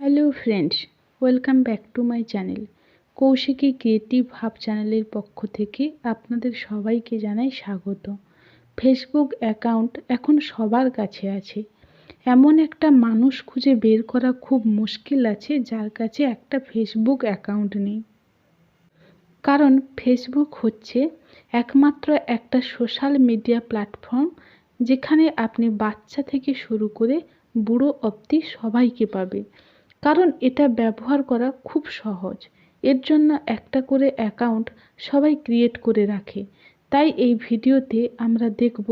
Hello friends, welcome back to my channel. Kaushiki creative hub চ্যানেলের পক্ষ থেকে আপনাদের সবাইকে জানাই স্বাগত। ফেসবুক অ্যাকাউন্ট এখন সবার কাছে আছে। এমন একটা মানুষ খুঁজে বের করা খুব মুশকিল আছে যার কাছে একটা ফেসবুক অ্যাকাউন্ট নেই। কারণ ফেসবুক হচ্ছে একমাত্র একটা সোশ্যাল মিডিয়া প্ল্যাটফর্ম যেখানে আপনি বাচ্চা থেকে শুরু করে বুড়ো অবধি সবাইকে পাবে। কারণ এটা ব্যবহার করা খুব সহজ। এর জন্য একটা করে অ্যাকাউন্ট সবাই ক্রিয়েট করে রাখে। তাই এই ভিডিওতে আমরা দেখব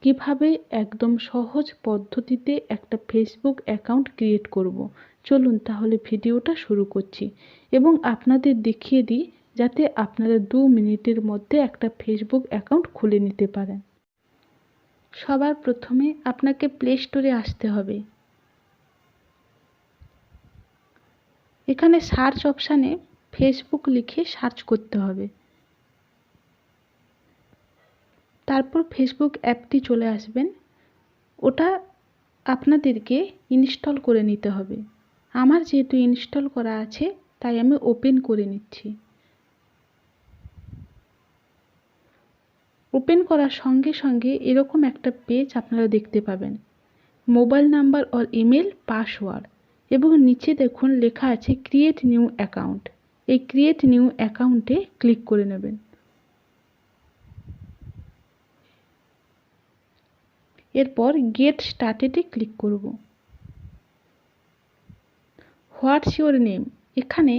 কিভাবে একদম সহজ পদ্ধতিতে একটা ফেসবুক অ্যাকাউন্ট ক্রিয়েট করব। চলুন তাহলে ভিডিওটা শুরু করছি এবং আপনাদের দেখিয়ে দিই যাতে আপনারা 2 মিনিটের মধ্যে একটা ফেসবুক অ্যাকাউন্ট খুলে নিতে পারেন। সবার প্রথমে আপনাকে প্লে স্টোরে আসতে হবে। এখানে সার্চ অপশানে ফেসবুক লিখে সার্চ করতে হবে। তারপর ফেসবুক অ্যাপটি চলে আসবেন। ওটা আপনাদেরকে ইনস্টল করে নিতে হবে। আমার যেহেতু ইনস্টল করা আছে তাই আমি ওপেন করে নিচ্ছি। ওপেন করার সঙ্গে সঙ্গে এরকম একটা পেজ আপনারা দেখতে পাবেন। Mobile number or email password এবং নিচে দেখুন লেখা আছে ক্রিয়েট নিউ অ্যাকাউন্ট। এই ক্রিয়েট নিউ অ্যাকাউন্টে ক্লিক করে নেবেন। এরপর গেট স্টার্টেডে ক্লিক করব। হোয়াটস ইউর নেম, এখানে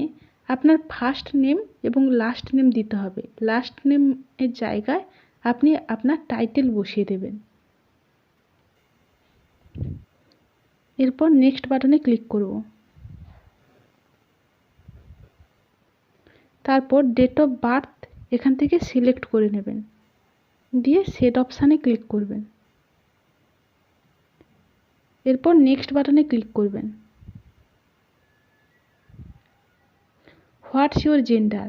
আপনার ফার্স্ট নেম এবং লাস্ট নেম দিতে হবে। লাস্ট নেমের জায়গায় আপনি আপনার টাইটেল বসিয়ে দেবেন। এরপর নেক্সট বাটনে ক্লিক করব। তারপর ডেট অফ বার্থ এখান থেকে সিলেক্ট করে নেবেন, দিয়ে সেট অপশানে ক্লিক করবেন। এরপর নেক্সট বাটনে ক্লিক করবেন। হোয়াটস ইউর জেন্ডার,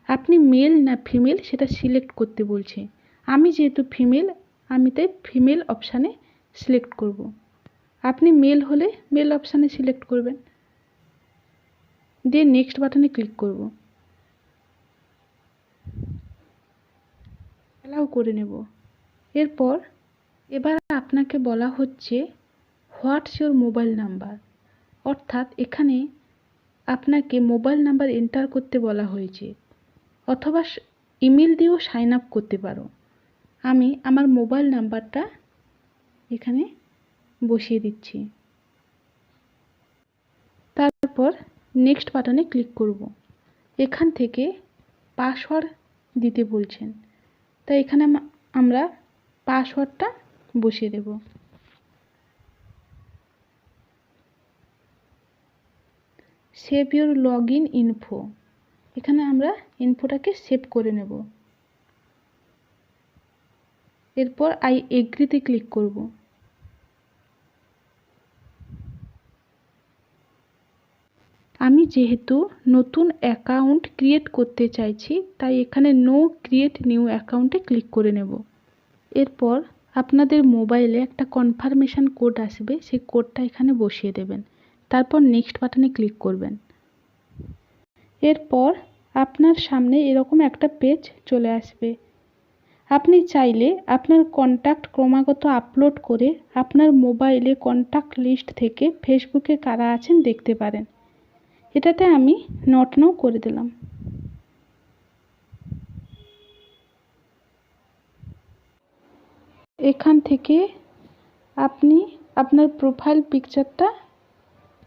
আপনি মেল না ফিমেল সেটা সিলেক্ট করতে বলছে। আমি যেহেতু ফিমেল, আমি তাই ফিমেল অপশানে সিলেক্ট করব। আপনি মেল হলে মেল অপশানে সিলেক্ট করবেন, দিয়ে নেক্সট বাটনে ক্লিক করব। অ্যালাউ করে নেব। এবার আপনাকে বলা হচ্ছে হোয়াটস ইউর মোবাইল নাম্বার, অর্থাৎ এখানে আপনাকে মোবাইল নাম্বার এন্টার করতে বলা হয়েছে, অথবা ইমেল দিয়েও সাইন আপ করতে পারো। আমি আমার মোবাইল নাম্বারটা এখানে বসিয়ে দিচ্ছি। তারপর নেক্সট বাটনে ক্লিক করব। এখান থেকে পাসওয়ার্ড দিতে বলছেন, তাই এখানে আমরা পাসওয়ার্ডটা বসিয়ে দেব। Save your log in info, এখানে আমরা ইনফোটাকে সেভ করে নেব। এরপর আই এগ্রিতে ক্লিক করব। আমি যেহেতু নতুন অ্যাকাউন্ট ক্রিয়েট করতে চাইছি তাই এখানে নো ক্রিয়েট নিউ অ্যাকাউন্টে ক্লিক করে নেব। এরপর আপনাদের মোবাইলে একটা কনফার্মেশন কোড আসবে, সেই কোডটা এখানে বসিয়ে দেবেন। তারপর নেক্সট বাটনে ক্লিক করবেন। এরপর আপনার সামনে এরকম একটা পেজ চলে আসবে। আপনি চাইলে আপনার কন্ট্যাক্ট ক্রমাগত আপলোড করে আপনার মোবাইলে কন্ট্যাক্ট লিস্ট থেকে ফেসবুকে কারা আছেন দেখতে পারেন। এটাতে আমি নট নাও করে দিলাম। এখান থেকে আপনি আপনার প্রোফাইল পিকচারটা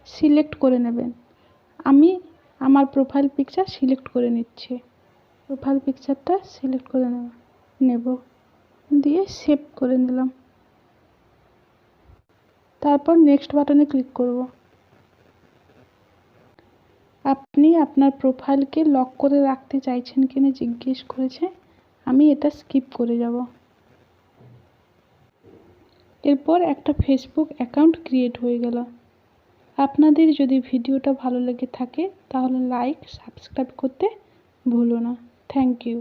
সিলেক্ট করে নেবেন। আমি আমার প্রোফাইল পিকচার সিলেক্ট করে নিচ্ছি। প্রোফাইল পিকচারটা সিলেক্ট করে নেব, দিয়ে সেভ করে নিলাম। তারপর নেক্সট বাটনে ক্লিক করব। আপনি আপনার প্রোফাইলকে লক করে রাখতে চাইছেন কিনা জিজ্ঞেস করেছে, আমি এটা স্কিপ করে যাব। এরপর একটা ফেসবুক অ্যাকাউন্ট ক্রিয়েট হয়ে গেল। আপনাদের যদি ভিডিওটা ভালো লেগে থাকে তাহলে লাইক সাবস্ক্রাইব করতে ভুলো না। Thank you.